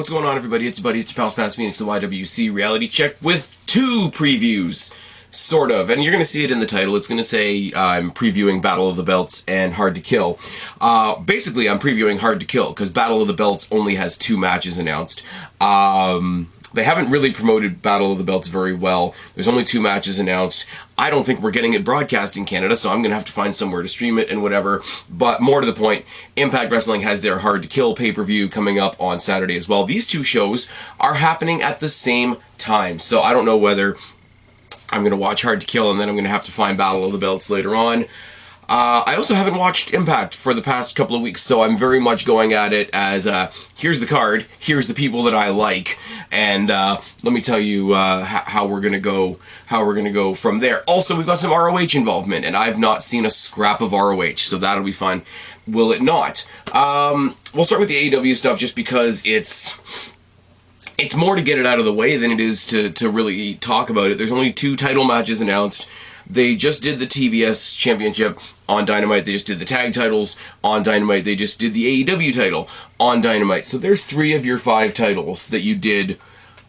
What's going on, everybody? It's Buddy, it's Pal Spaz Phoenix, the YWC Reality Check with two previews, sort of. And you're going to see it in the title. It's going to say I'm previewing Battle of the Belts and Hard to Kill. Basically, I'm previewing Hard to Kill, because Battle of the Belts only has 2 matches announced. They haven't really promoted Battle of the Belts very well. There's only 2 matches announced. I don't think we're getting it broadcast in Canada, so I'm going to have to find somewhere to stream it and whatever. But more to the point, Impact Wrestling has their Hard to Kill pay-per-view coming up on Saturday as well. These 2 shows are happening at the same time, so I don't know whether I'm going to watch Hard to Kill and then I'm going to have to find Battle of the Belts later on. I also haven't watched Impact for the past couple of weeks, so I'm very much going at it as, here's the card, here's the people that I like, and let me tell you how we're gonna go from there. Also, we've got some ROH involvement, and I've not seen a scrap of ROH, so that'll be fun. Will it not? We'll start with the AEW stuff, just because it's more to get it out of the way than it is to really talk about it. There's only 2 title matches announced. They just did the TBS Championship on Dynamite. They just did the tag titles on Dynamite. They just did the AEW title on Dynamite. So there's 3 of your 5 titles that you did,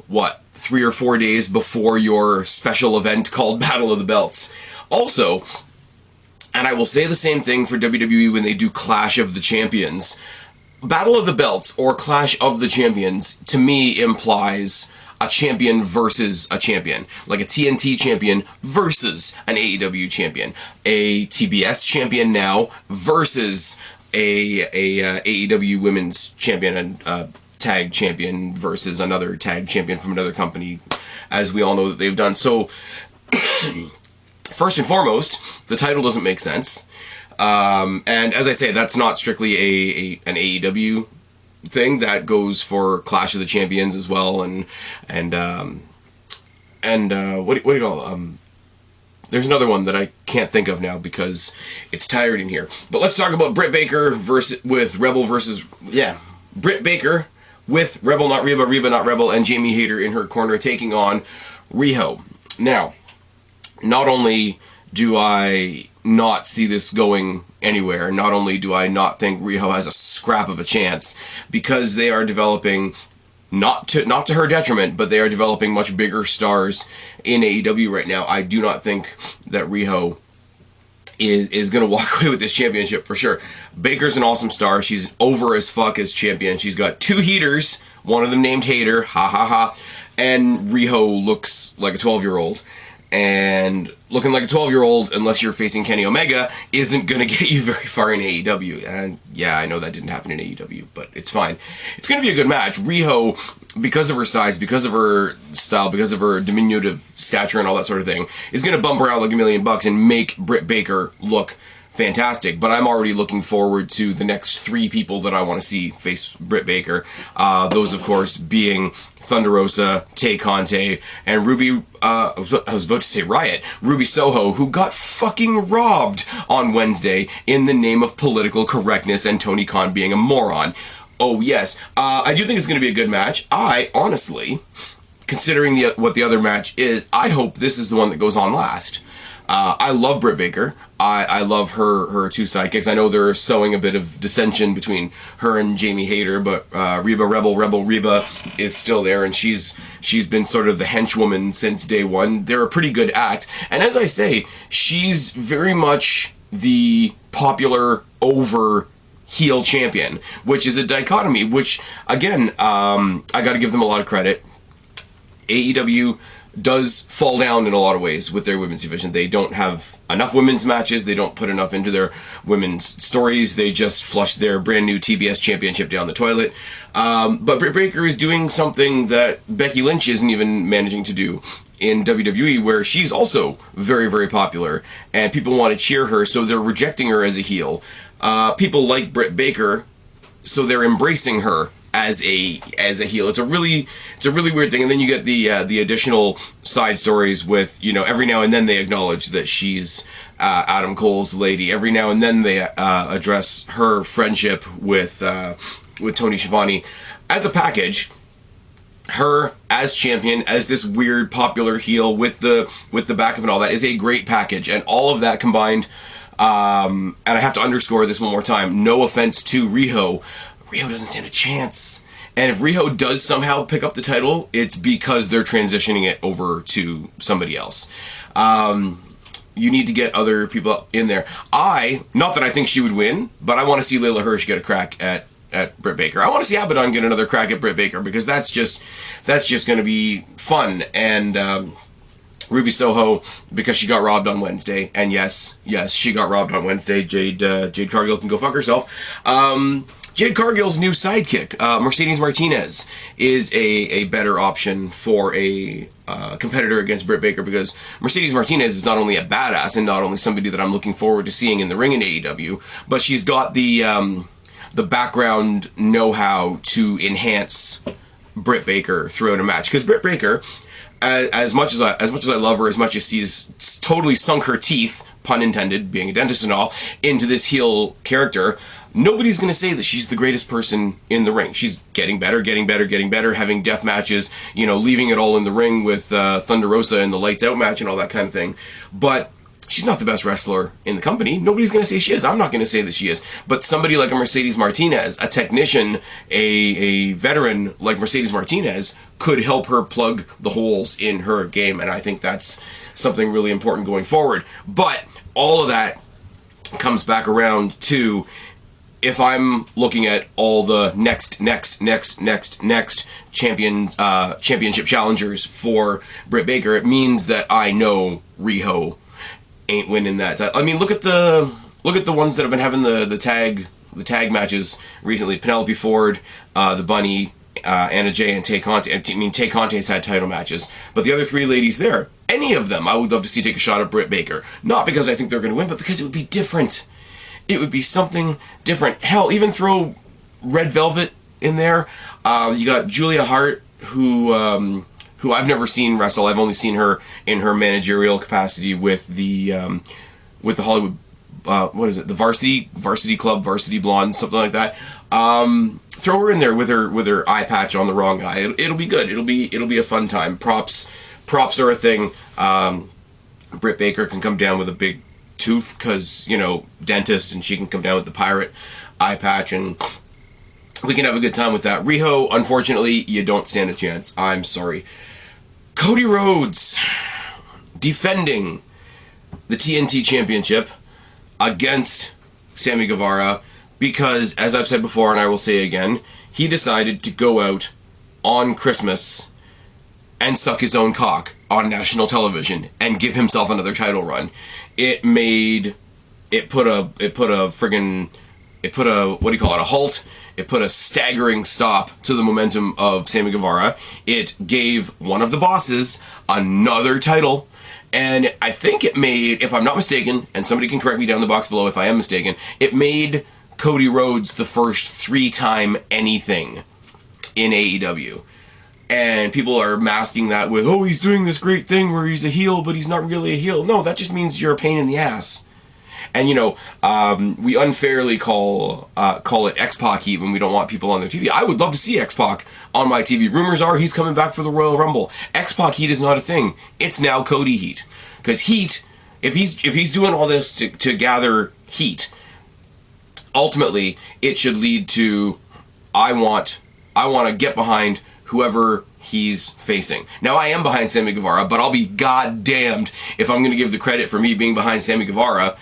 3 or 4 days before your special event called Battle of the Belts. Also, and I will say the same thing for WWE when they do Clash of the Champions, Battle of the Belts or Clash of the Champions, to me, implies a champion versus a champion. Like a TNT champion versus an AEW champion. A TBS champion now versus a AEW women's champion and tag champion versus another tag champion from another company, as we all know that they've done. So, first and foremost, the title doesn't make sense. And as I say, that's not strictly an AEW thing. That goes for Clash of the Champions as well, and what do you call it? There's another one that I can't think of now because it's tired in here. But let's talk about Britt Baker with Rebel versus Britt Baker with Rebel not Reba, Reba not Rebel, and Jamie Hayter in her corner taking on Riho. Now, not only do I not see this going anywhere, not only do I not think Riho has a scrap of a chance, because they are developing, not to her detriment, but they are developing much bigger stars in AEW right now. I do not think that Riho is going to walk away with this championship for sure. Baker's an awesome star. She's over as fuck as champion. She's got 2 heaters, one of them named Hater, ha ha ha, and Riho looks like a 12-year-old. And looking like a 12-year-old, unless you're facing Kenny Omega, isn't going to get you very far in AEW. And yeah, I know that didn't happen in AEW, but it's fine. It's going to be a good match. Riho, because of her size, because of her style, because of her diminutive stature and all that sort of thing, is going to bump around like $1 million and make Britt Baker look fantastic. But I'm already looking forward to the next 3 people that I want to see face Britt Baker. Those, of course, being Thunder Rosa, Tay Conte, and Ruby, I was about to say Riot, Ruby Soho, who got fucking robbed on Wednesday in the name of political correctness and Tony Khan being a moron. Oh, yes. I do think it's going to be a good match. I, honestly, considering what the other match is, I hope this is the one that goes on last. I love Britt Baker. I love her 2 sidekicks. I know they're sowing a bit of dissension between her and Jamie Hayter, but Reba Reba is still there, and she's been sort of the henchwoman since day one. They're a pretty good act, and as I say, she's very much the popular over heel champion, which is a dichotomy, which, again, I gotta give them a lot of credit. AEW does fall down in a lot of ways with their women's division. They don't have enough women's matches. They don't put enough into their women's stories. They just flush their brand new TBS championship down the toilet. But Britt Baker is doing something that Becky Lynch isn't even managing to do in WWE, where she's also very, very popular, and people want to cheer her, so they're rejecting her as a heel. People like Britt Baker, so they're embracing her as a heel. It's a really weird thing. And then you get the additional side stories with, every now and then they acknowledge that she's Adam Cole's lady. Every now and then they address her friendship with Tony Schiavone. As a package, her as champion, as this weird popular heel with the backup and all that, is a great package. And all of that combined, and I have to underscore this one more time, no offense to Riho, Riho doesn't stand a chance And if Riho does somehow pick up the title, it's because they're transitioning it over to somebody else. You need to get other people in there. Not that I think she would win, but I want to see Layla Hirsch get a crack at Britt Baker. I want to see Abaddon get another crack at Britt Baker, because that's just going to be fun. And Ruby Soho, because she got robbed on Wednesday, and yes, she got robbed on Wednesday. Jade Cargill can go fuck herself. Jade Cargill's new sidekick, Mercedes Martinez, is a better option for a competitor against Britt Baker, because Mercedes Martinez is not only a badass and not only somebody that I'm looking forward to seeing in the ring in AEW, but she's got the background know-how to enhance Britt Baker throughout a match. Because Britt Baker, as much as I love her, as much as she's totally sunk her teeth, pun intended, being a dentist and all, into this heel character, nobody's going to say that she's the greatest person in the ring. She's getting better, having death matches, leaving it all in the ring with Thunder Rosa in the Lights Out match and all that kind of thing. But she's not the best wrestler in the company. Nobody's going to say she is. I'm not going to say that she is. But somebody like a Mercedes Martinez, a technician, a veteran like Mercedes Martinez, could help her plug the holes in her game. And I think that's something really important going forward. But all of that comes back around to, if I'm looking at all the next championship challengers for Britt Baker, it means that I know Riho ain't winning that. I mean, look at the ones that have been having the tag matches recently. Penelope Ford, the Bunny, Anna Jay, and Tay Conte. I mean, Tay Conte's had title matches, but the other three ladies there, any of them, I would love to see take a shot at Britt Baker. Not because I think they're going to win, but because it would be different. It would be something different. Hell, even throw Red Velvet in there. You got Julia Hart, who I've never seen wrestle. I've only seen her in her managerial capacity with the Hollywood, what is it? The Varsity Club, Varsity Blonde, something like that. Throw her in there with her eye patch on the wrong eye. It'll be good. It'll be a fun time. Props are a thing. Britt Baker can come down with a big tooth because, dentist, and she can come down with the pirate eye patch, and we can have a good time with that. Riho, unfortunately, you don't stand a chance. I'm sorry. Cody Rhodes defending the TNT Championship against Sammy Guevara because, as I've said before, and I will say again, he decided to go out on Christmas and suck his own cock on national television and give himself another title run. It put a halt. It put a staggering stop to the momentum of Sammy Guevara. It gave one of the bosses another title. And I think it made, if I'm not mistaken, and somebody can correct me down the box below if I am mistaken, it made Cody Rhodes the first 3-time anything in AEW. And people are masking that with, oh, he's doing this great thing where he's a heel, but he's not really a heel. No, that just means you're a pain in the ass. And, we unfairly call it X-Pac heat when we don't want people on their TV. I would love to see X-Pac on my TV. Rumors are he's coming back for the Royal Rumble. X-Pac heat is not a thing. It's now Cody heat. Because heat, if he's doing all this to gather heat, ultimately it should lead to, I want to get behind whoever he's facing. Now, I am behind Sammy Guevara, but I'll be goddamned if I'm going to give the credit for me being behind Sammy Guevara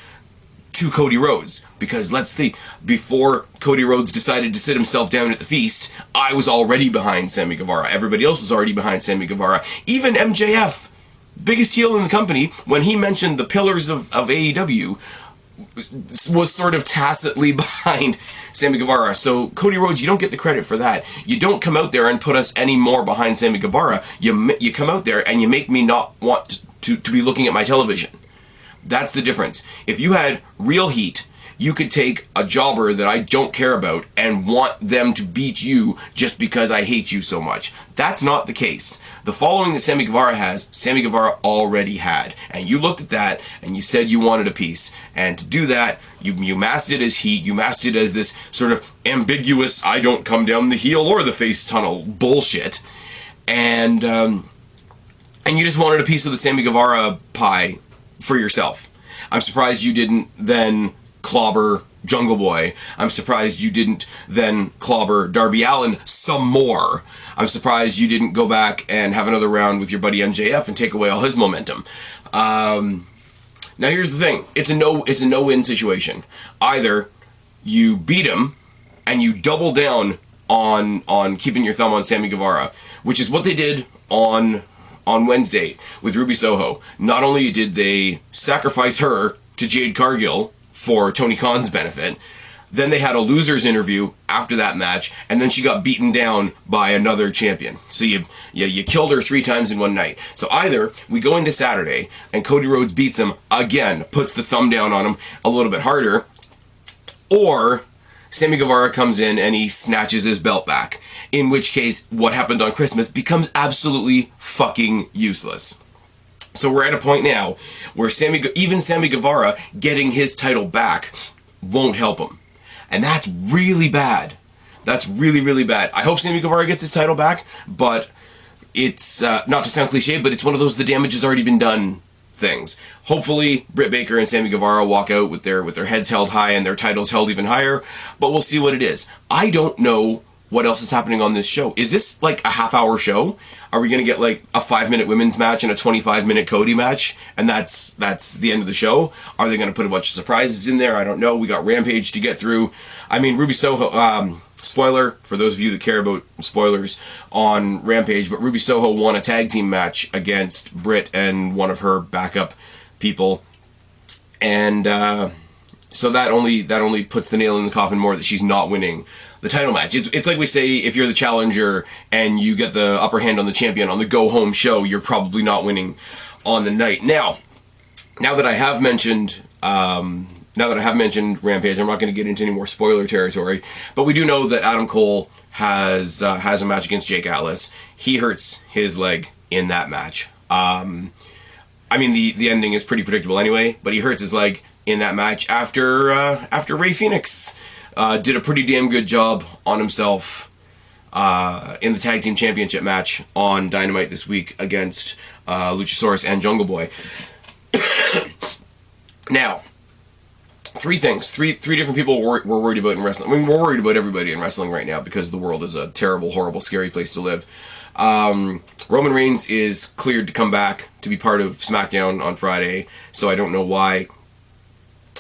to Cody Rhodes. Because let's see, before Cody Rhodes decided to sit himself down at the feast, I was already behind Sammy Guevara. Everybody else was already behind Sammy Guevara. Even MJF, biggest heel in the company, when he mentioned the pillars of AEW, was sort of tacitly behind Sammy Guevara. So, Cody Rhodes, you don't get the credit for that. You don't come out there and put us any more behind Sammy Guevara. You come out there and you make me not want to be looking at my television. That's the difference. If you had real heat, you could take a jobber that I don't care about and want them to beat you just because I hate you so much. That's not the case. The following that Sammy Guevara has, Sammy Guevara already had. And you looked at that and you said you wanted a piece. And to do that, you masked it as heat. You masked it as this sort of ambiguous, I don't come down the heel or the face tunnel bullshit. And you just wanted a piece of the Sammy Guevara pie for yourself. I'm surprised you didn't then clobber Jungle Boy. I'm surprised you didn't then clobber Darby Allin some more. I'm surprised you didn't go back and have another round with your buddy MJF and take away all his momentum. Now here's the thing. It's a no-win situation. Either you beat him and you double down on keeping your thumb on Sammy Guevara, which is what they did on Wednesday with Ruby Soho. Not only did they sacrifice her to Jade Cargill for Tony Khan's benefit, then they had a loser's interview after that match, and then she got beaten down by another champion. So you killed her 3 times in one night. So either we go into Saturday and Cody Rhodes beats him again, puts the thumb down on him a little bit harder, or Sammy Guevara comes in and he snatches his belt back. In which case, what happened on Christmas becomes absolutely fucking useless. So we're at a point now where even Sammy Guevara getting his title back won't help him. And that's really bad. That's really, really bad. I hope Sammy Guevara gets his title back, but it's, not to sound cliche, but it's one of those the damage has already been done things. Hopefully, Britt Baker and Sammy Guevara walk out with their heads held high and their titles held even higher, but we'll see what it is. I don't know what else is happening on this show. Is this like a half-hour show? Are we going to get like a 5-minute women's match and a 25-minute Cody match, and that's the end of the show? Are they going to put a bunch of surprises in there? I don't know. We got Rampage to get through. I mean, Ruby Soho, spoiler, for those of you that care about spoilers on Rampage, but Ruby Soho won a tag team match against Britt and one of her backup people. And so that only puts the nail in the coffin more that she's not winning the title match. It's like we say, if you're the challenger and you get the upper hand on the champion on the go-home show, you're probably not winning on the night. Now that I have mentioned Rampage, I'm not going to get into any more spoiler territory, but we do know that Adam Cole has a match against Jake Atlas. He hurts his leg in that match. I mean, the ending is pretty predictable anyway, but he hurts his leg in that match after Rey Fenix did a pretty damn good job on himself in the Tag Team Championship match on Dynamite this week against Luchasaurus and Jungle Boy. Now, 3 things. Three different people we're worried about in wrestling. I mean, we're worried about everybody in wrestling right now because the world is a terrible, horrible, scary place to live. Roman Reigns is cleared to come back to be part of SmackDown on Friday, so I don't know why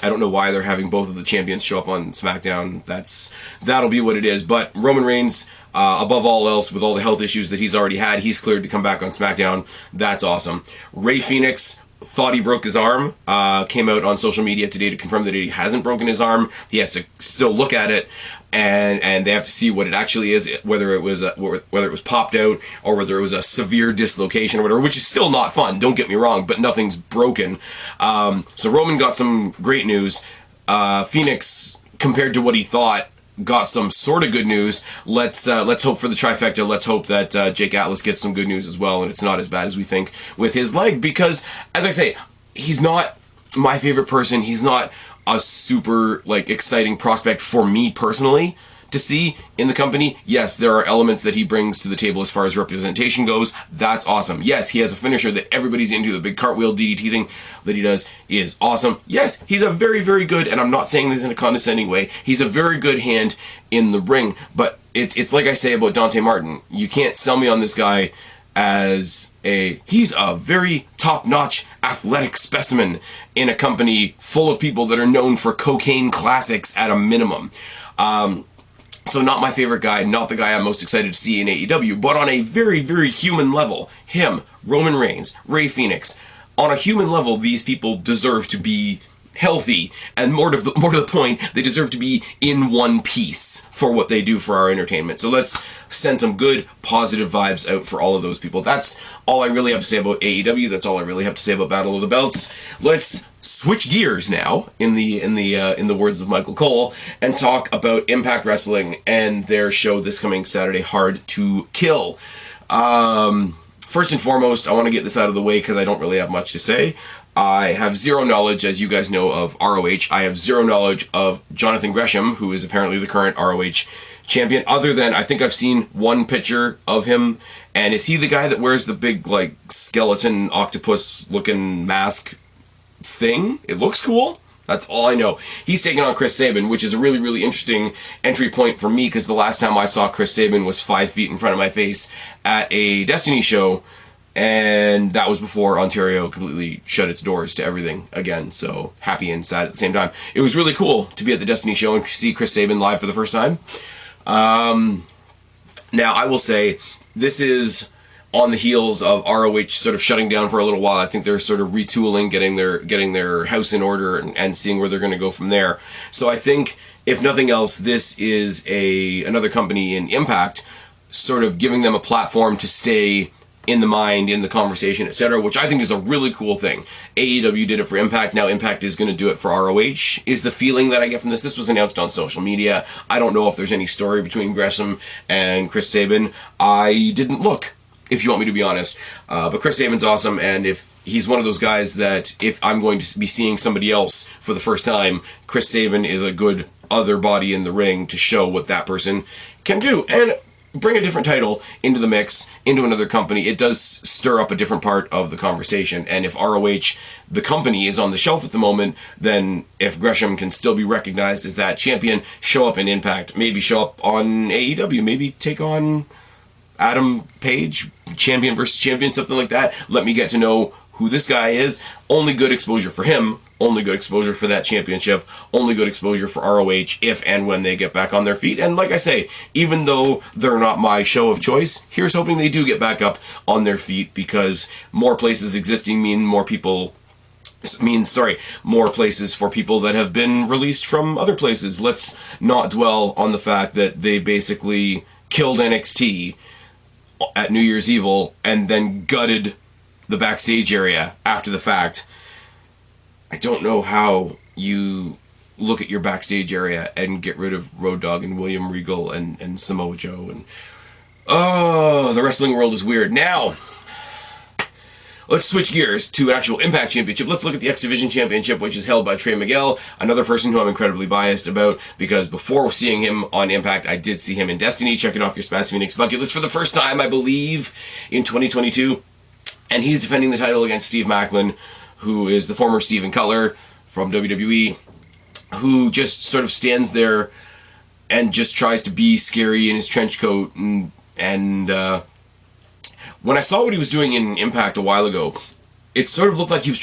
they're having both of the champions show up on SmackDown. That'll be what it is. But Roman Reigns, above all else, with all the health issues that he's already had, he's cleared to come back on SmackDown. That's awesome. Rey Fenix thought he broke his arm, came out on social media today to confirm that he hasn't broken his arm. He has to still look at it, and they have to see what it actually is, whether it was popped out or whether it was a severe dislocation or whatever, which is still not fun, don't get me wrong, but nothing's broken. So Roman got some great news. Phoenix, compared to what he thought, got some sort of good news. Let's hope for the trifecta. Let's hope that Jake Atlas gets some good news as well, and it's not as bad as we think with his leg, because, as I say, he's not my favorite person. He's not a super exciting prospect for me personally to see in the company. Yes, there are elements that he brings to the table as far as representation goes. That's awesome. Yes, he has a finisher that everybody's into. The big cartwheel DDT thing that he does is awesome. Yes, he's a very, very good, and I'm not saying this in a condescending way, he's a very good hand in the ring, but it's like I say about Dante Martin. You can't sell me on this guy as he's a very top-notch athletic specimen in a company full of people that are known for cocaine classics at a minimum. So not my favorite guy, not the guy I'm most excited to see in AEW, but on a very, very human level, him, Roman Reigns, Rey Fenix, on a human level, these people deserve to be healthy, and more to the point, they deserve to be in one piece for what they do for our entertainment. So let's send some good, positive vibes out for all of those people. That's all I really have to say about AEW. That's all I really have to say about Battle of the Belts. Let's switch gears now, in the words of Michael Cole, and talk about Impact Wrestling and their show this coming Saturday, Hard to Kill. First and foremost, I want to get this out of the way because I don't really have much to say. I have zero knowledge, as you guys know, of ROH. I have zero knowledge of Jonathan Gresham, who is apparently the current ROH champion, other than I think I've seen one picture of him. And is he the guy that wears the big, skeleton octopus-looking mask thing? It looks cool. That's all I know. He's taking on Chris Sabin, which is a really, really interesting entry point for me, because the last time I saw Chris Sabin was 5 feet in front of my face at a Destiny show, and that was before Ontario completely shut its doors to everything again. So happy and sad at the same time. It was really cool to be at the Destiny show and see Chris Sabin live for the first time. Now, I will say, this is on the heels of ROH sort of shutting down for a little while. I think they're sort of retooling, getting their house in order, and seeing where they're going to go from there. So I think, if nothing else, this is another company in Impact, sort of giving them a platform to stay in the mind, in the conversation, etc., which I think is a really cool thing. AEW did it for Impact, now Impact is going to do it for ROH, is the feeling that I get from this. This was announced on social media. I don't know if there's any story between Gresham and Chris Sabin. I didn't look, if you want me to be honest. But Chris Sabin's awesome, and if he's one of those guys that, if I'm going to be seeing somebody else for the first time, Chris Sabin is a good other body in the ring to show what that person can do. And bring a different title into the mix, into another company, it does stir up a different part of the conversation. And if ROH, the company, is on the shelf at the moment, then if Gresham can still be recognized as that champion, show up in Impact, maybe show up on AEW, maybe take on Adam Page, champion versus champion, something like that. Let me get to know who this guy is. Only good exposure for him, only good exposure for that championship, only good exposure for ROH if and when they get back on their feet. And like I say, even though they're not my show of choice, here's hoping they do get back up on their feet, because more places existing mean more places for people that have been released from other places. Let's not dwell on the fact that they basically killed NXT at New Year's Evil and then gutted the backstage area after the fact. I don't know how you look at your backstage area and get rid of Road Dogg and William Regal and Samoa Joe. And oh, the wrestling world is weird. Now, let's switch gears to an actual Impact Championship. Let's look at the X Division Championship, which is held by Trey Miguel, another person who I'm incredibly biased about, because before seeing him on Impact, I did see him in Destiny. Check it off your Spaz Phoenix bucket list for the first time, I believe, in 2022. And he's defending the title against Steve Macklin, who is the former Steven Cutler from WWE, who just sort of stands there and just tries to be scary in his trench coat. And when I saw what he was doing in Impact a while ago, it sort of looked like he was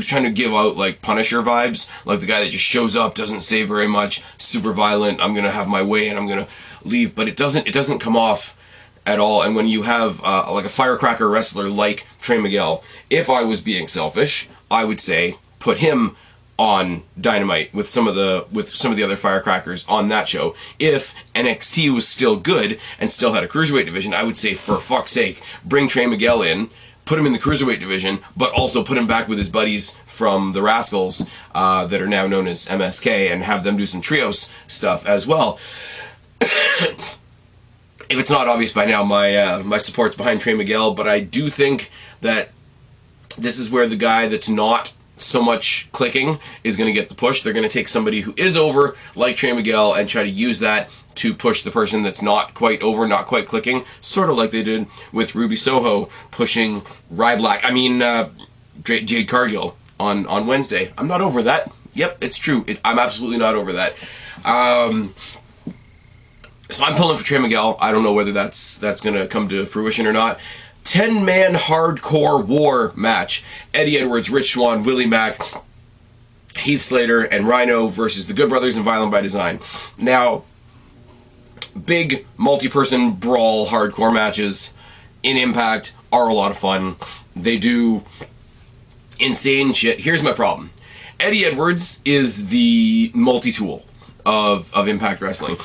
trying to give out like Punisher vibes, like the guy that just shows up, doesn't say very much, super violent, I'm gonna have my way and I'm gonna leave. But it doesn't come off at all. And when you have like a firecracker wrestler like Trey Miguel, if I was being selfish, I would say put him on Dynamite with some of the other firecrackers on that show. If NXT was still good and still had a cruiserweight division, I would say, for fuck's sake, bring Trey Miguel in, put him in the cruiserweight division, but also put him back with his buddies from the Rascals that are now known as MSK, and have them do some trios stuff as well. If it's not obvious by now, my support's behind Trey Miguel, but I do think that this is where the guy that's not so much clicking is going to get the push. They're going to take somebody who is over, like Trey Miguel, and try to use that to push the person that's not quite over, not quite clicking, sort of like they did with Ruby Soho pushing Jade Cargill on Wednesday. I'm not over that. Yep, it's true. I'm absolutely not over that. So I'm pulling for Trey Miguel. I don't know whether that's going to come to fruition or not. 10-man hardcore war match. Eddie Edwards, Rich Swann, Willie Mack, Heath Slater, and Rhino versus the Good Brothers and Violent by Design. Now, big multi-person brawl hardcore matches in Impact are a lot of fun. They do insane shit. Here's my problem. Eddie Edwards is the multi-tool of Impact Wrestling.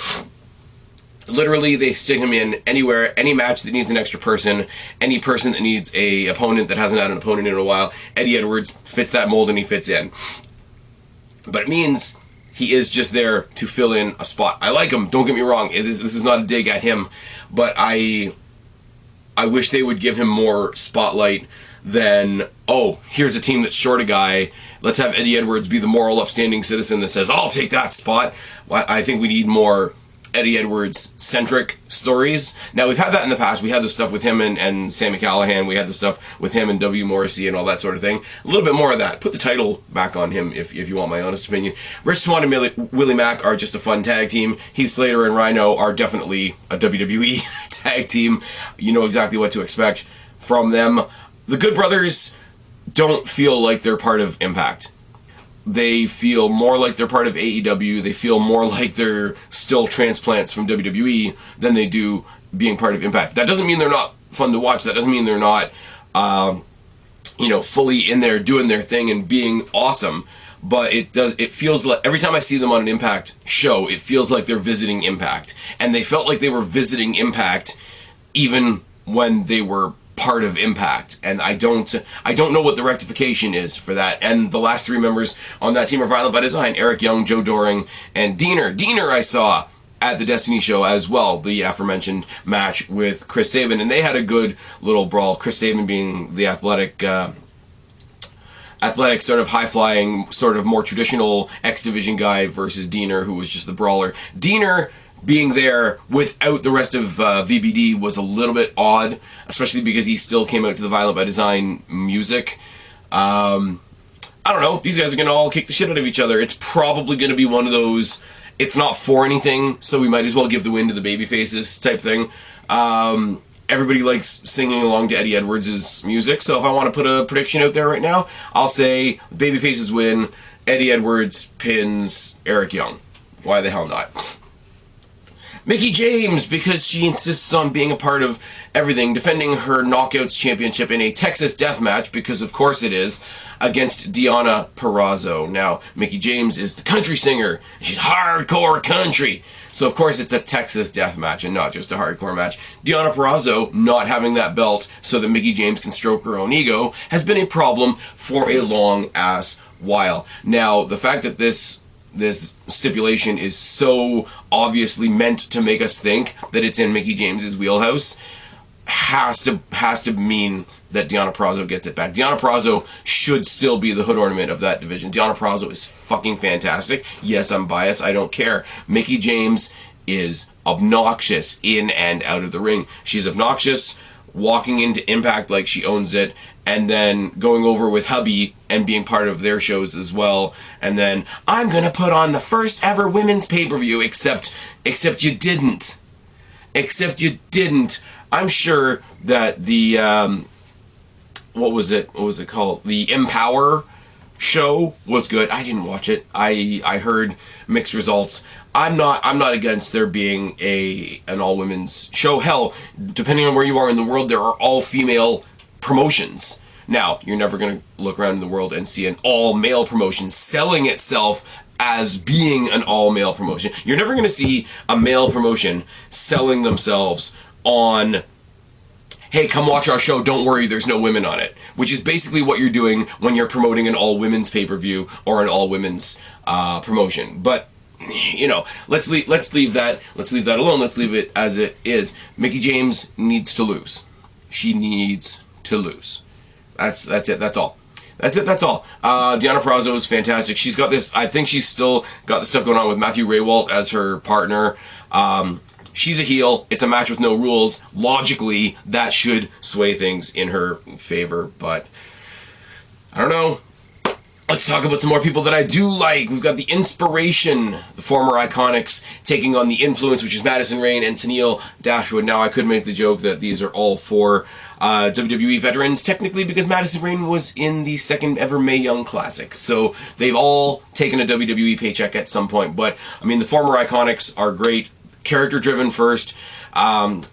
Literally, they stick him in anywhere, any match that needs an extra person, any person that needs a opponent that hasn't had an opponent in a while. Eddie Edwards fits that mold and he fits in. But it means he is just there to fill in a spot. I like him, don't get me wrong. This is not a dig at him, but I wish they would give him more spotlight than, oh, here's a team that's short a guy. Let's have Eddie Edwards be the moral, upstanding citizen that says, I'll take that spot. I think we need more Eddie Edwards centric stories. Now, we've had that in the past. We had the stuff with him and Sammy Callahan. We had the stuff with him and W. Morrissey and all that sort of thing. A little bit more of that. Put the title back on him if you want my honest opinion. Rich Swann and Willie Mack are just a fun tag team. Heath Slater and Rhino are definitely a WWE tag team. You know exactly what to expect from them. The Good Brothers don't feel like they're part of Impact. They feel more like they're part of AEW. They feel more like they're still transplants from WWE than they do being part of Impact. That doesn't mean they're not fun to watch. That doesn't mean they're not, fully in there doing their thing and being awesome. But it feels like every time I see them on an Impact show, it feels like they're visiting Impact. And they felt like they were visiting Impact even when they were part of Impact, and I don't know what the rectification is for that. And the last three members on that team are Violent by Design: Eric Young, Joe Doring, and Diener. Diener I saw at the Destiny show as well, the aforementioned match with Chris Sabin, and they had a good little brawl. Chris Sabin being the athletic sort of high-flying, sort of more traditional X Division guy versus Diener, who was just the brawler. Diener being there without the rest of VBD was a little bit odd, especially because he still came out to the Violent by Design music. I don't know. These guys are going to all kick the shit out of each other. It's probably going to be one of those, it's not for anything, so we might as well give the win to the babyfaces type thing. Everybody likes singing along to Eddie Edwards' music, so if I want to put a prediction out there right now, I'll say babyfaces win, Eddie Edwards pins Eric Young. Why the hell not? Mickie James, because she insists on being a part of everything, defending her Knockouts Championship in a Texas death match, because of course it is, against Deonna Purrazzo. Now, Mickie James is the country singer. She's hardcore country. So of course it's a Texas death match and not just a hardcore match. Deonna Purrazzo not having that belt so that Mickie James can stroke her own ego has been a problem for a long ass while. Now, the fact that this stipulation is so obviously meant to make us think that it's in Mickie James's wheelhouse has to mean that Deonna Purrazzo gets it back. Deonna Purrazzo should still be the hood ornament of that division. Deonna Purrazzo is fucking fantastic. Yes, I'm biased. I don't care. Mickie James is obnoxious in and out of the ring. She's obnoxious walking into Impact like she owns it, and then going over with hubby and being part of their shows as well, and then I'm gonna put on the first ever women's pay-per-view, except you didn't. I'm sure that the what was it called? The Empower show was good. I didn't watch it. I heard mixed results. I'm not against there being an all women's show. Hell, depending on where you are in the world, there are all female promotions. Now, you're never going to look around in the world and see an all male promotion selling itself as being an all male promotion. You're never going to see a male promotion selling themselves on, hey, come watch our show, don't worry, there's no women on it. Which is basically what you're doing when you're promoting an all-women's pay-per-view or an all-women's promotion. But, let's leave that alone. Let's leave it as it is. Mickie James needs to lose. She needs to lose. That's it, that's all. Deonna Purrazzo is fantastic. She's got this, I think she's still got the stuff going on with Matthew Raywalt as her partner. She's a heel. It's a match with no rules. Logically, that should sway things in her favor, but I don't know. Let's talk about some more people that I do like. We've got the Inspiration, the former Iconics, taking on the Influence, which is Madison Rayne and Tennille Dashwood. Now, I could make the joke that these are all four WWE veterans, technically, because Madison Rayne was in the second ever Mae Young Classic. So they've all taken a WWE paycheck at some point. But, I mean, the former Iconics are great. Character-driven first. Like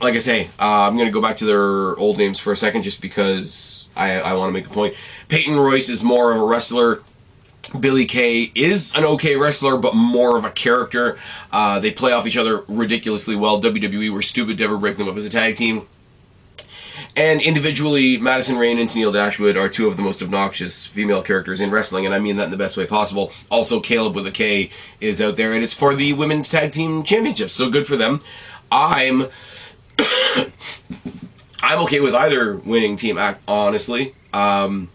I say, I'm going to go back to their old names for a second just because I want to make a point. Peyton Royce is more of a wrestler. Billie Kay is an okay wrestler, but more of a character. They play off each other ridiculously well. WWE were stupid to ever break them up as a tag team. And individually, Madison Rayne and Tennille Dashwood are two of the most obnoxious female characters in wrestling, and I mean that in the best way possible. Also, Caleb with a K is out there, and it's for the Women's Tag Team Championships, so good for them. I'm okay with either winning team, honestly. I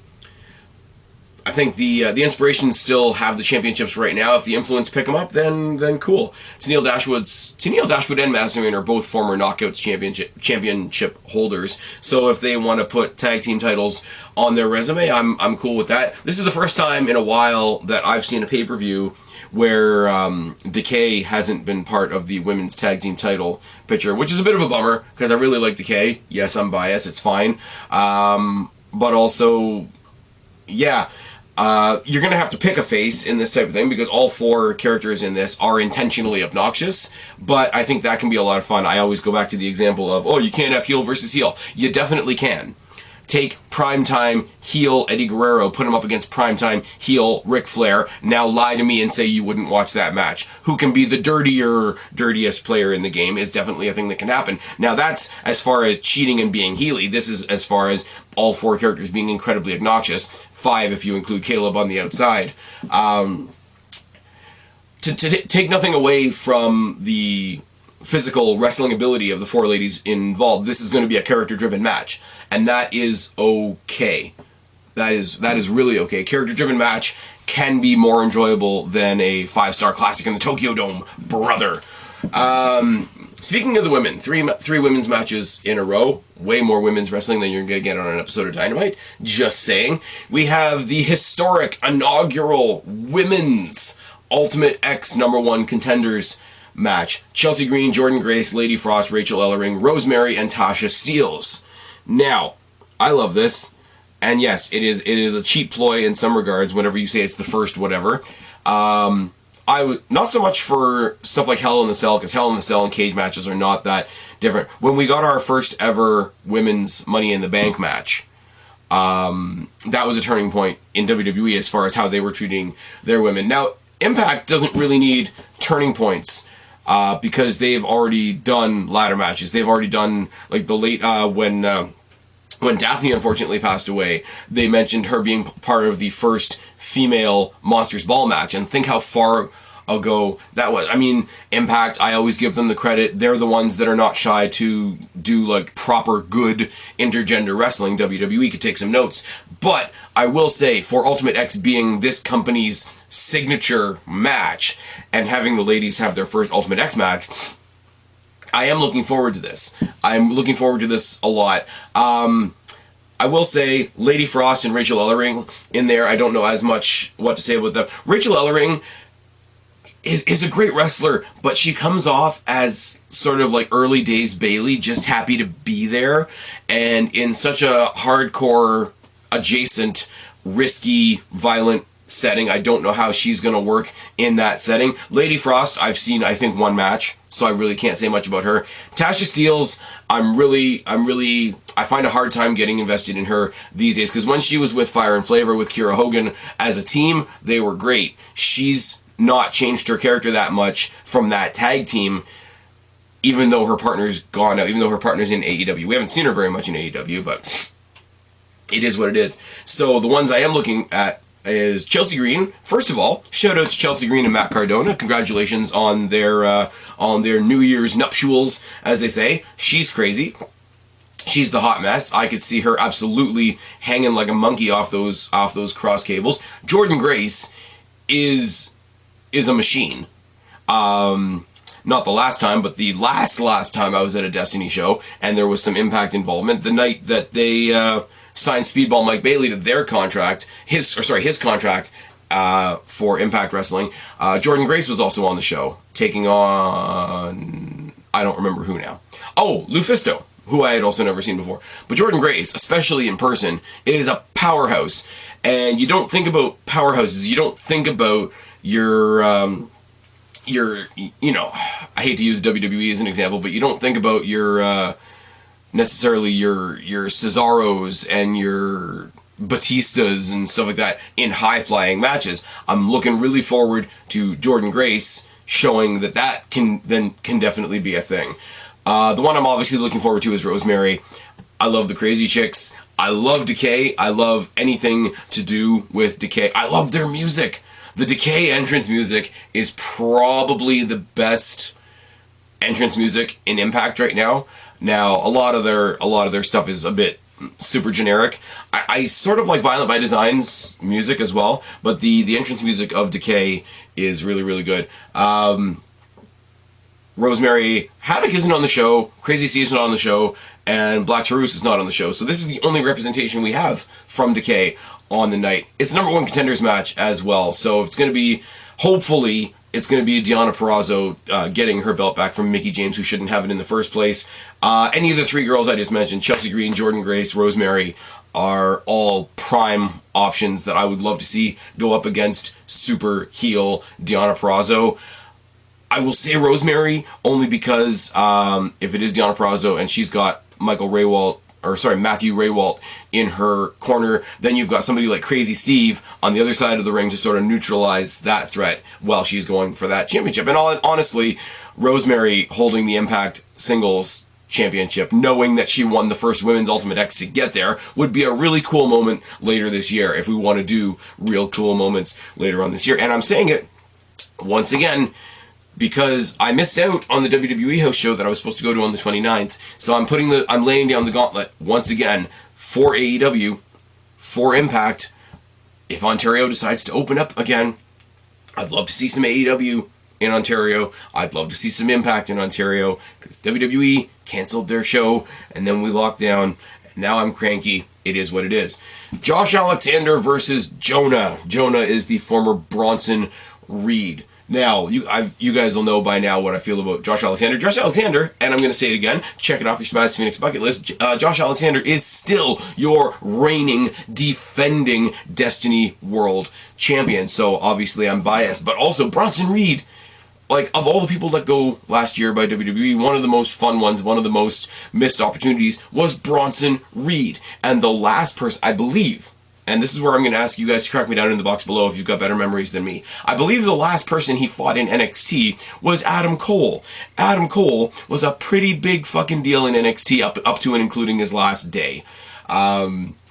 I think the Inspirations still have the championships right now. If the Influence pick them up, then cool. Tenille Dashwood and Madison Rain are both former Knockouts championship holders. So if they want to put tag team titles on their resume, I'm cool with that. This is the first time in a while that I've seen a pay-per-view where Decay hasn't been part of the women's tag team title picture, which is a bit of a bummer because I really like Decay. Yes, I'm biased. It's fine. But also, yeah, you're going to have to pick a face in this type of thing because all 4 characters in this are intentionally obnoxious, but I think that can be a lot of fun. I always go back to the example of, oh, you can't have heel versus heel. You definitely can. Take primetime heel Eddie Guerrero, put him up against primetime heel Ric Flair. Now lie to me and say you wouldn't watch that match. Who can be the dirtiest player in the game is definitely a thing that can happen. Now that's as far as cheating and being heely. This is as far as all 4 characters being incredibly obnoxious. 5 if you include Caleb on the outside. To take nothing away from the physical wrestling ability of the 4 ladies involved, this is going to be a character-driven match, and that is okay. That is really okay. Character-driven match can be more enjoyable than a 5-star classic in the Tokyo Dome, brother. Speaking of the women, three women's matches in a row. Way more women's wrestling than you're going to get on an episode of Dynamite. Just saying. We have the historic inaugural women's Ultimate X #1 contenders match. Chelsea Green, Jordan Grace, Lady Frost, Rachel Ellering, Rosemary, and Tasha Steelz. Now, I love this. And yes, it is a cheap ploy in some regards whenever you say it's the first whatever. Not so much for stuff like Hell in the Cell, because Hell in the Cell and cage matches are not that different. When we got our first ever women's Money in the Bank match, that was a turning point in WWE as far as how they were treating their women. Now, Impact doesn't really need turning points because they've already done ladder matches. They've already done, like, the late, when Daphne unfortunately passed away, they mentioned her being part of the first female Monsters Ball match, and think how far ago that was. I mean, Impact, I always give them the credit. They're the ones that are not shy to do, like, proper good intergender wrestling. WWE could take some notes. But I will say, for Ultimate X being this company's signature match, and having the ladies have their first Ultimate X match, I am looking forward to this. I'm looking forward to this a lot. I will say, Lady Frost and Rachel Ellering in there, I don't know as much what to say about them. Rachel Ellering is a great wrestler, but she comes off as sort of like early days Bayley, just happy to be there, and in such a hardcore, adjacent, risky, violent setting, I don't know how she's going to work in that setting. Lady Frost, I've seen, I think, one match, so I really can't say much about her. Tasha Steelz, I find a hard time getting invested in her these days, because when she was with Fire and Flavor with Kira Hogan as a team, they were great. She's not changed her character that much from that tag team, even though her partner's gone out, even though her partner's in AEW. We haven't seen her very much in AEW, but it is what it is. So the ones I am looking at is Chelsea Green. First of all, shout out to Chelsea Green and Matt Cardona. Congratulations on their New Year's nuptials, as they say. She's crazy. She's the hot mess. I could see her absolutely hanging like a monkey off those cross cables. Jordan Grace is a machine. Not the last time, but the last time I was at a Destiny show, and there was some Impact involvement. The night that they signed Speedball Mike Bailey to their contract, his contract for Impact Wrestling, Jordan Grace was also on the show, taking on, I don't remember who now. Oh, Lufisto, who I had also never seen before. But Jordan Grace, especially in person, is a powerhouse. And you don't think about powerhouses, you don't think about your, you know, I hate to use WWE as an example, but you don't think about your, necessarily your Cesaros and your Batistas and stuff like that in high-flying matches. I'm looking really forward to Jordan Grace showing that can definitely be a thing. The one I'm obviously looking forward to is Rosemary. I love the Crazy Chicks. I love Decay. I love anything to do with Decay. I love their music. The Decay entrance music is probably the best entrance music in Impact right now. Now, a lot of their stuff is a bit super generic. I sort of like Violent by Design's music as well, but the entrance music of Decay is really, really good. Rosemary, Havoc isn't on the show, Crazy Steve's not on the show, and Black Taurus is not on the show. So this is the only representation we have from Decay on the night. It's a number one contenders match as well. So it's going to be, hopefully, it's going to be Deonna Purrazzo getting her belt back from Mickie James, who shouldn't have it in the first place. Any of the three girls I just mentioned, Chelsea Green, Jordynne Grace, Rosemary, are all prime options that I would love to see go up against super heel Deonna Purrazzo. I will say Rosemary only because if it is Deonna Purrazzo and she's got Matthew Raywalt in her corner, then you've got somebody like Crazy Steve on the other side of the ring to sort of neutralize that threat while she's going for that championship. And honestly, Rosemary holding the Impact Singles Championship, knowing that she won the first Women's Ultimate X to get there, would be a really cool moment later this year if we want to do real cool moments later on this year. And I'm saying it once again because I missed out on the WWE house show that I was supposed to go to on the 29th. So I'm laying down the gauntlet once again for AEW, for Impact. If Ontario decides to open up again, I'd love to see some AEW in Ontario. I'd love to see some Impact in Ontario because WWE canceled their show and then we locked down. Now I'm cranky. It is what it is. Josh Alexander versus Jonah. Jonah is the former Bronson Reed. Now, you guys will know by now what I feel about Josh Alexander. Josh Alexander, and I'm going to say it again, check it off your Spaz Phoenix bucket list. Josh Alexander is still your reigning, defending Destiny World Champion. So, obviously, I'm biased. But also, Bronson Reed, like, of all the people let go last year by WWE, one of the most fun ones, one of the most missed opportunities was Bronson Reed. And the last person, I believe, and this is where I'm going to ask you guys to track me down in the box below if you've got better memories than me. I believe the last person he fought in NXT was Adam Cole. Adam Cole was a pretty big fucking deal in NXT up to and including his last day.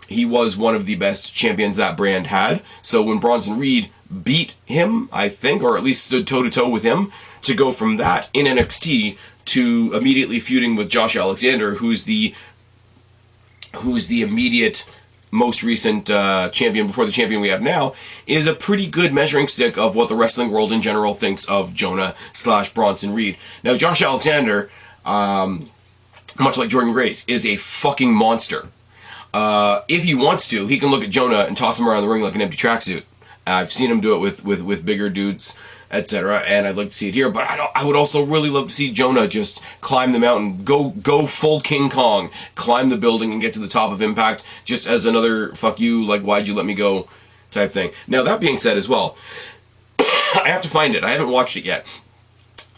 He was one of the best champions that brand had. So when Bronson Reed beat him, I think, or at least stood toe-to-toe with him, to go from that in NXT to immediately feuding with Josh Alexander, who's the immediate most recent champion before the champion we have now, is a pretty good measuring stick of what the wrestling world in general thinks of Jonah/Bronson Reed. Now, Josh Alexander, much like Jordynne Grace, is a fucking monster. If he wants to, he can look at Jonah and toss him around the ring like an empty tracksuit. I've seen him do it with bigger dudes, etc., and I'd like to see it here. But I would also really love to see Jonah just climb the mountain, go full King Kong, climb the building and get to the top of Impact, just as another fuck you, like why'd you let me go type thing. Now that being said as well, I have to find it. I haven't watched it yet.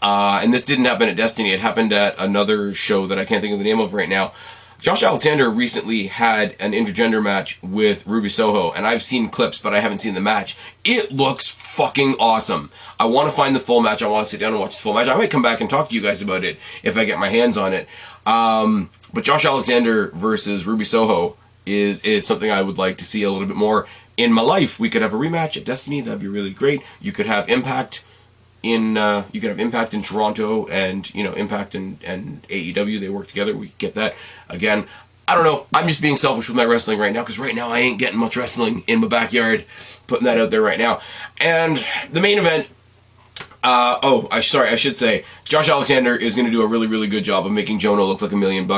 And this didn't happen at Destiny. It happened at another show that I can't think of the name of right now. Josh Alexander recently had an intergender match with Ruby Soho, and I've seen clips, but I haven't seen the match. It looks fucking awesome. I want to find the full match. I want to sit down and watch the full match. I might come back and talk to you guys about it if I get my hands on it. But Josh Alexander versus Ruby Soho is something I would like to see a little bit more in my life. We could have a rematch at Destiny. That'd be really great. You could have Impact in Toronto, and Impact and AEW, they work together. We could get that again. I don't know. I'm just being selfish with my wrestling right now because right now I ain't getting much wrestling in my backyard. Putting that out there right now. And the main event. I should say Josh Alexander is going to do a really, really good job of making Jonah look like $1 million.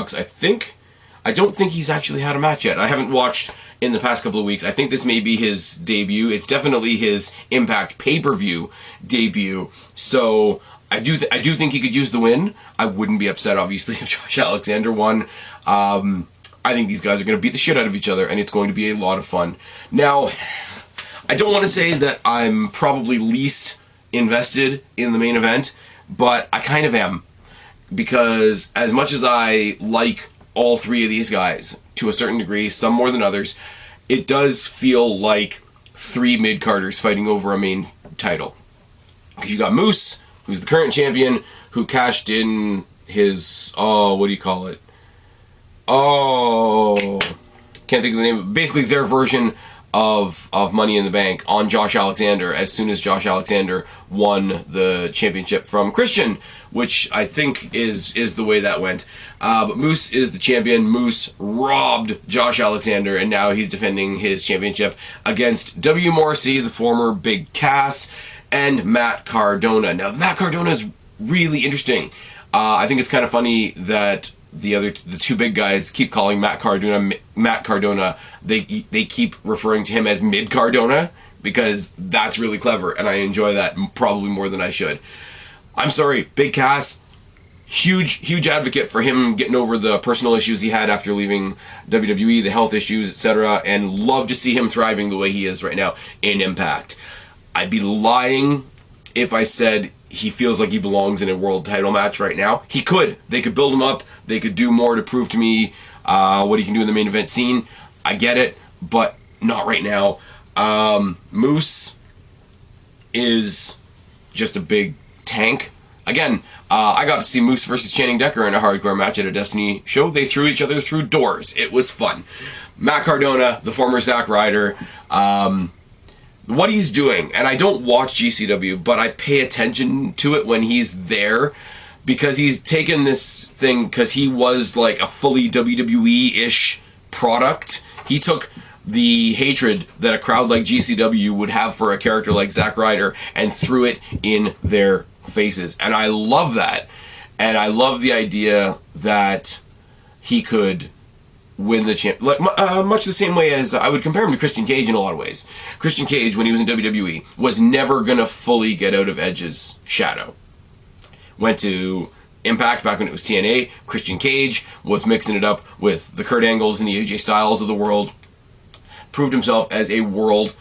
I don't think he's actually had a match yet. I haven't watched in the past couple of weeks. I think this may be his debut. It's definitely his Impact pay-per-view debut. So I do think he could use the win. I wouldn't be upset, obviously, if Josh Alexander won. I think these guys are going to beat the shit out of each other, and it's going to be a lot of fun. Now, I don't want to say that I'm probably least invested in the main event, but I kind of am. Because as much as I like all three of these guys, to a certain degree, some more than others, it does feel like three mid-carders fighting over a main title. Because you got Moose, who's the current champion, who cashed in his, what do you call it? Can't think of the name. Basically, their version of Money in the Bank on Josh Alexander as soon as Josh Alexander won the championship from Christian, which I think is the way that went. But Moose is the champion. Moose robbed Josh Alexander, and now he's defending his championship against W. Morrissey, the former Big Cass, and Matt Cardona. Now, Matt Cardona is really interesting. I think it's kind of funny that the two big guys keep calling Matt Cardona. They keep referring to him as Mid Cardona, because that's really clever, and I enjoy that probably more than I should. I'm sorry, Big Cass, huge advocate for him getting over the personal issues he had after leaving WWE, the health issues, etc., and love to see him thriving the way he is right now in Impact. I'd be lying if I said he feels like he belongs in a world title match right now. He could. They could build him up. They could do more to prove to me what he can do in the main event scene. I get it, but not right now. Moose is just a big tank. Again, I got to see Moose versus Channing Decker in a hardcore match at a Destiny show. They threw each other through doors. It was fun. Matt Cardona, the former Zack Ryder, what he's doing, and I don't watch GCW, but I pay attention to it when he's there, because he's taken this thing, because he was like a fully WWE-ish product. He took the hatred that a crowd like GCW would have for a character like Zack Ryder and threw it in their faces. And I love that. And I love the idea that he could win the champ, much the same way as I would compare him to Christian Cage in a lot of ways. Christian Cage, when he was in WWE, was never going to fully get out of Edge's shadow. Went to Impact back when it was TNA. Christian Cage was mixing it up with the Kurt Angles and the AJ Styles of the world. Proved himself as a world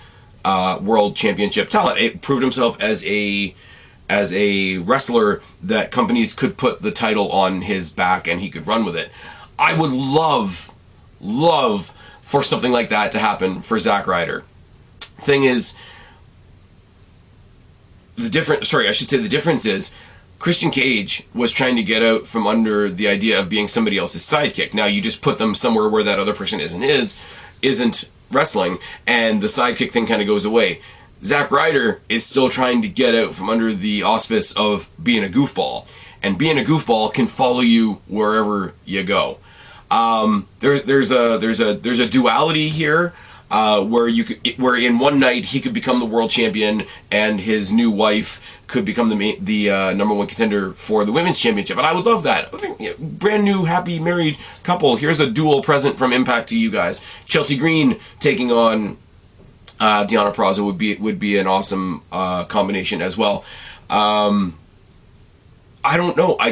championship talent. It proved himself as a wrestler that companies could put the title on his back and he could run with it. I would love for something like that to happen for Zack Ryder. Thing is, the difference is Christian Cage was trying to get out from under the idea of being somebody else's sidekick. Now you just put them somewhere where that other person isn't wrestling, and the sidekick thing kind of goes away. Zack Ryder is still trying to get out from under the auspice of being a goofball, and being a goofball can follow you wherever you go. There's a duality here where in one night he could become the world champion and his new wife could become the number one contender for the women's championship, and I would love that. I think, brand new happy married couple. Here's a dual present from Impact to you guys. Chelsea Green taking on Deonna Purrazzo would be an awesome combination as well. I don't know. I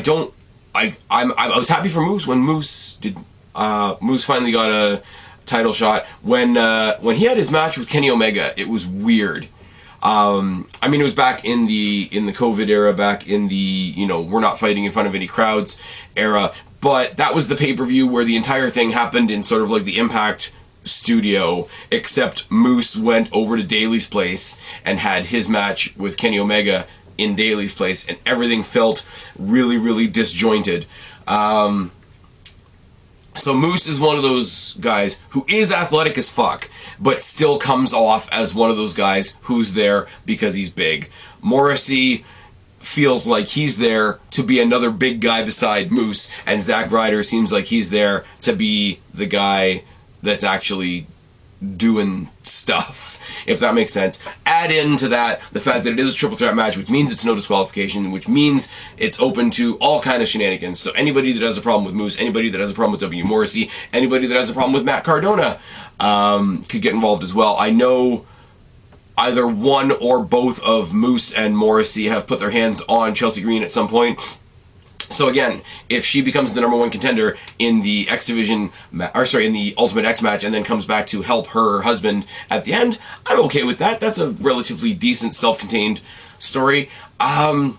was happy for Moose when Moose finally got a title shot. When he had his match with Kenny Omega, it was weird. I mean, it was back in the COVID era, back in the, we're not fighting in front of any crowds era, but that was the pay-per-view where the entire thing happened in sort of like the Impact studio, except Moose went over to Daly's place and had his match with Kenny Omega in Daly's place, and everything felt really, really disjointed. So Moose is one of those guys who is athletic as fuck, but still comes off as one of those guys who's there because he's big. Morrissey feels like he's there to be another big guy beside Moose, and Zack Ryder seems like he's there to be the guy that's actually doing stuff, if that makes sense. Add into that the fact that it is a triple threat match, which means it's no disqualification, which means it's open to all kind of shenanigans. So anybody that has a problem with Moose, anybody that has a problem with W. Morrissey, anybody that has a problem with Matt Cardona could get involved as well. I know either one or both of Moose and Morrissey have put their hands on Chelsea Green at some point. So again, if she becomes the number one contender in the in the Ultimate X match, and then comes back to help her husband at the end, I'm okay with that. That's a relatively decent, self-contained story. I'm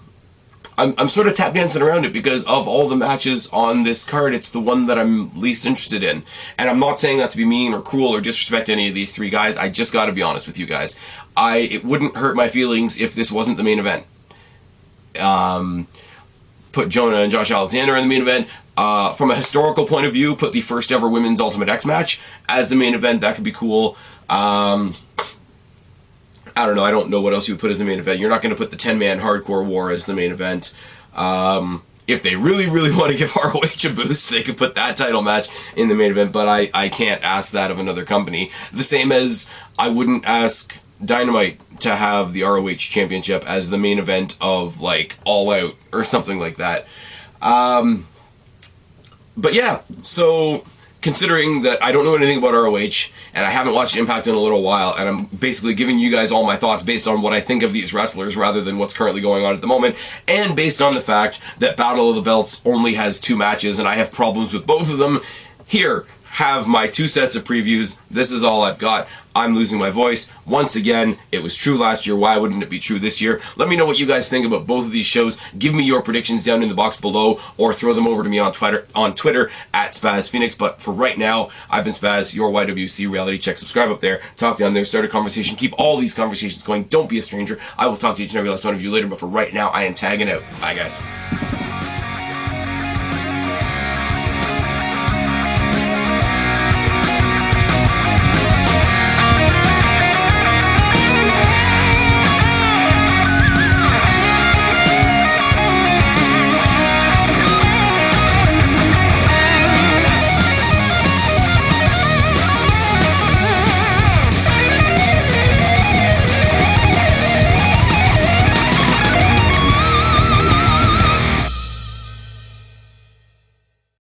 sort of tap dancing around it because of all the matches on this card, it's the one that I'm least interested in. And I'm not saying that to be mean or cruel or disrespect any of these three guys. I just got to be honest with you guys. It wouldn't hurt my feelings if this wasn't the main event. Put Jonah and Josh Alexander in the main event. From a historical point of view, put the first ever women's Ultimate X match as the main event. That could be cool. I don't know. I don't know what else you would put as the main event. You're not going to put the 10-man hardcore war as the main event. If they really, really want to give ROH a boost, they could put that title match in the main event, but I can't ask that of another company. The same as I wouldn't ask Dynamite to have the ROH Championship as the main event of, like, All Out or something like that. But yeah, so considering that I don't know anything about ROH, and I haven't watched Impact in a little while, and I'm basically giving you guys all my thoughts based on what I think of these wrestlers rather than what's currently going on at the moment, and based on the fact that Battle of the Belts only has 2 matches, and I have problems with both of them, here have my 2 sets of previews. This is all I've got. I'm losing my voice. Once again, it was true last year. Why wouldn't it be true this year? Let me know what you guys think about both of these shows. Give me your predictions down in the box below, or throw them over to me on Twitter at Spaz Phoenix. But for right now, I've been Spaz, your YWC reality check. Subscribe up there, talk down there, start a conversation. Keep all these conversations going. Don't be a stranger. I will talk to each and every last one of you later, but for right now, I am tagging out. Bye, guys.